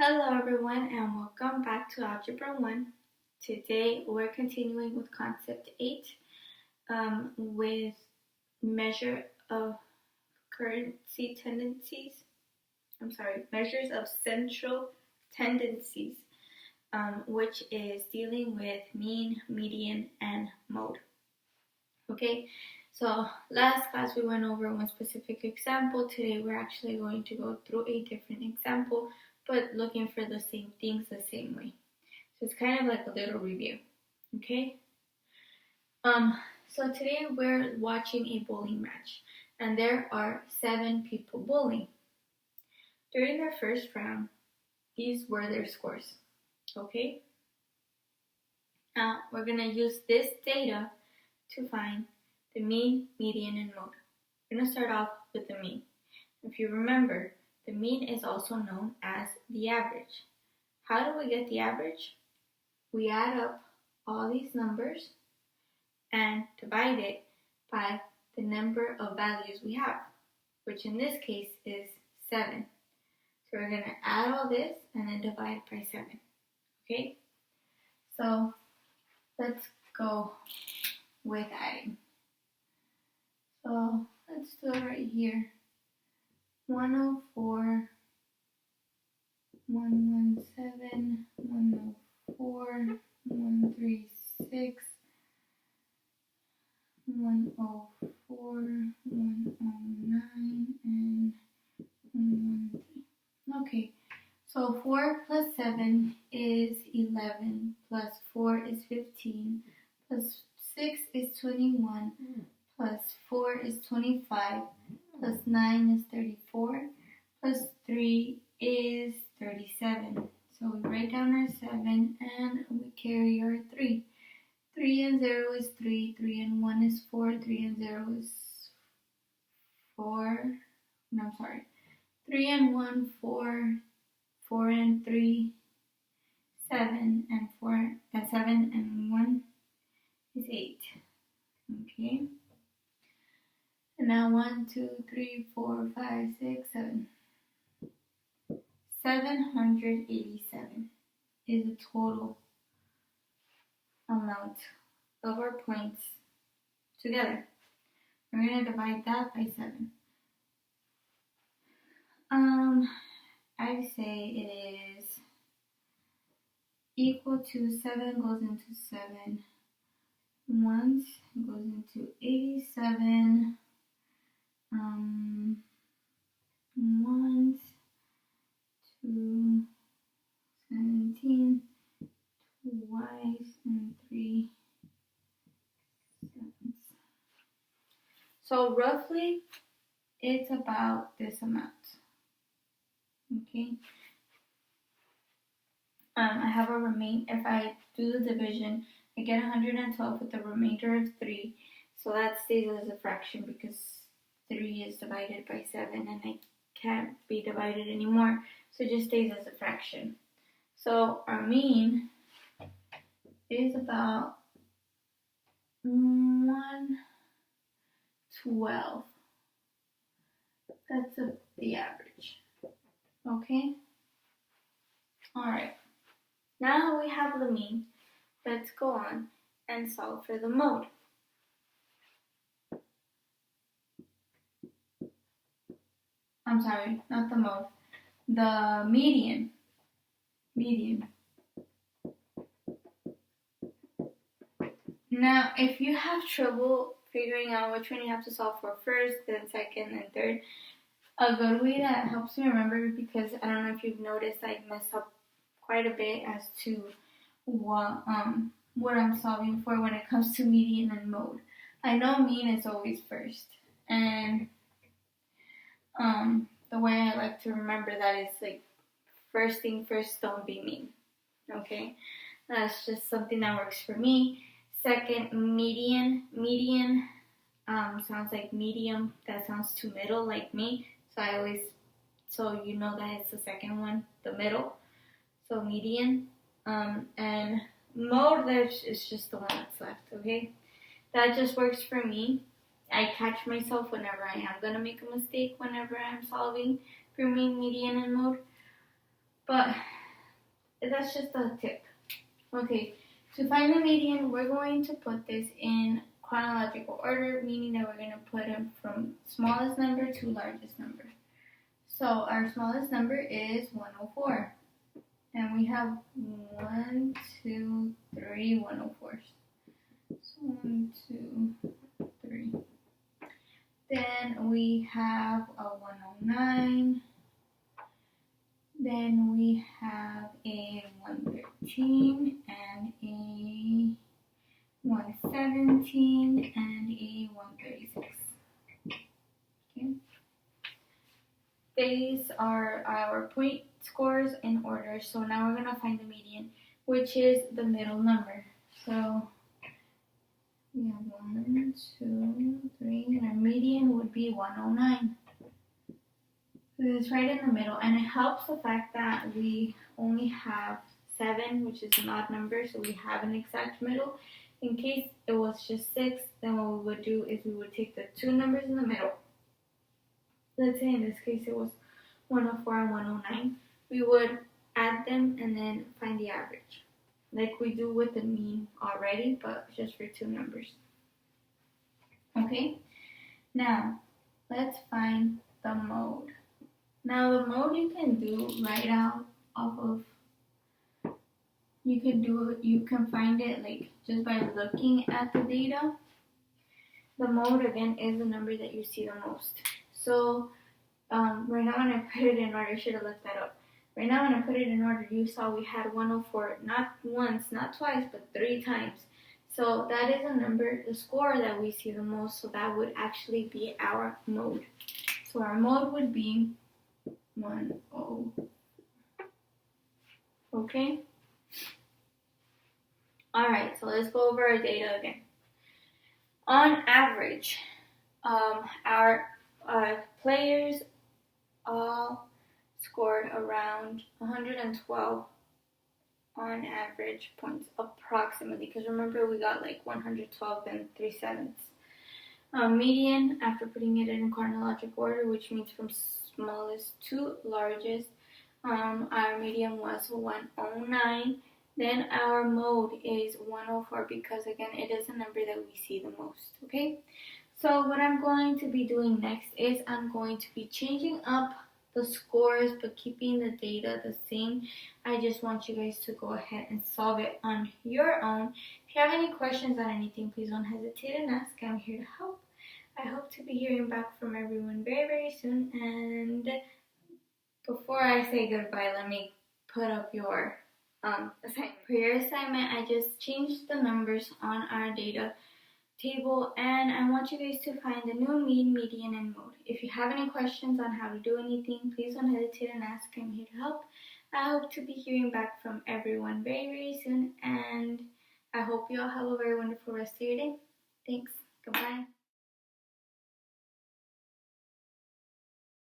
Hello everyone and welcome back to Algebra 1. Today we're continuing with concept 8 with measure of currency tendencies. Measures of central tendencies, which is dealing with mean, median, and mode. Okay, so last class we went over one specific example. Today we're actually going to go through a different example, but looking for the same things the same way. So it's kind of like a little review. Okay. So today we're watching a bowling match, and there are 7 people bowling. During their first round, these were their scores. Okay. Now we're gonna use this data to find the mean, median, and mode. We're going to start off with the mean. If you remember, the mean is also known as the average. How do we get the average? We add up all these numbers and divide it by the number of values we have, which in this case is 7. So we're going to add all this and then divide by 7. Okay? So let's go with adding. So let's do it right here. 104, 117, 104, 136, 104, 109, and 113. Okay, so 4 plus 7 is 11, plus 4 is 15, plus 6 is 21, plus 4 is 25, plus 9 is 34, plus 3 is 37. So we write down our 7 and we carry our 3. 3 and 0 is 3, 3 and 1 is 4, 3 and 0 is 4. No, I'm sorry. 3 and 1, 4, 4 and 3, 7, and 4, 7 and 1 is 8. Okay. And now 1, 2, 3, 4, 5, 6, 7. 787 is the total amount of our points together. We're going to divide that by 7. I say it is equal to 7 goes into 7 once, goes into 87 once, 2, 17 twice, and 3 sevens. So roughly, it's about this amount. Okay. I have a if I do the division, I get 112 with a remainder of 3. So that stays as a fraction because 3 is divided by 7 and it can't be divided anymore. So it just stays as a fraction. So our mean is about 112. That's the average. Okay? Alright. Now we have the mean. Let's go on and solve for the mode. I'm sorry, not the mode. The median. Now, if you have trouble figuring out which one you have to solve for first, then second, and third, a good way that helps me remember, because I don't know if you've noticed, I mess up quite a bit as to what I'm solving for when it comes to median and mode. I know mean is always first, and the way I like to remember that is like first thing first, don't be mean. Okay, that's just something that works for me. Second, median. Median sounds like medium. That sounds too middle, like me. So you know that it's the second one, the middle. So median. And mode, is just the one that's left. Okay, that just works for me. I catch myself whenever I am gonna make a mistake whenever I'm solving for mean, median, and mode. but that's just a tip. Okay, to find the median, we're going to put this in chronological order, meaning that we're going to put them from smallest number to largest number. So our smallest number is 104. And we have 1, 2, 3 104s. So 1, 2, 3. Then we have a 109. Then we have a 113 and a 117 and a 136. Okay. These are our point scores in order. So now we're going to find the median, which is the middle number. So we have 1, 2, 3, and our median would be 109. So it's right in the middle, and it helps the fact that we only have 7, which is an odd number, so we have an exact middle. In case it was just 6, then what we would do is we would take the 2 numbers in the middle. Let's say in this case it was 104 and 109. We would add them and then find the average, like we do with the mean already, but just for 2 numbers. Okay, now let's find the mode. Now the mode you can do right out off of, you can find it like just by looking at the data. The mode again is the number that you see the most. So right now when I put it in order, I should have looked that up. Right now when I put it in order, you saw we had 104, not once, not twice, but 3 times. So that is a number, the score that we see the most, so that would actually be our mode. So our mode would be 10. Okay? Alright, so let's go over our data again. On average, our players all scored around 112 on average points, approximately, because remember we got like 112 and 3/7. Median, after putting it in chronological order, which means from smallest to largest, our median was 109. Then our mode is 104 because again it is a number that we see the most. Okay, so what I'm going to be doing next is I'm going to be changing up the scores but keeping the data the same. I just want you guys to go ahead and solve it on your own. If you have any questions on anything, please don't hesitate and ask. I'm here to help. I hope to be hearing back from everyone very, very soon. And before I say goodbye, let me put up your assignment. For your assignment, I just changed the numbers on our data table, and I want you guys to find the new mean, median, and mode. If you have any questions on how to do anything, please don't hesitate and ask. I'm here to help. I hope to be hearing back from everyone very, very soon, and I hope you all have a very wonderful rest of your day. Thanks. Goodbye.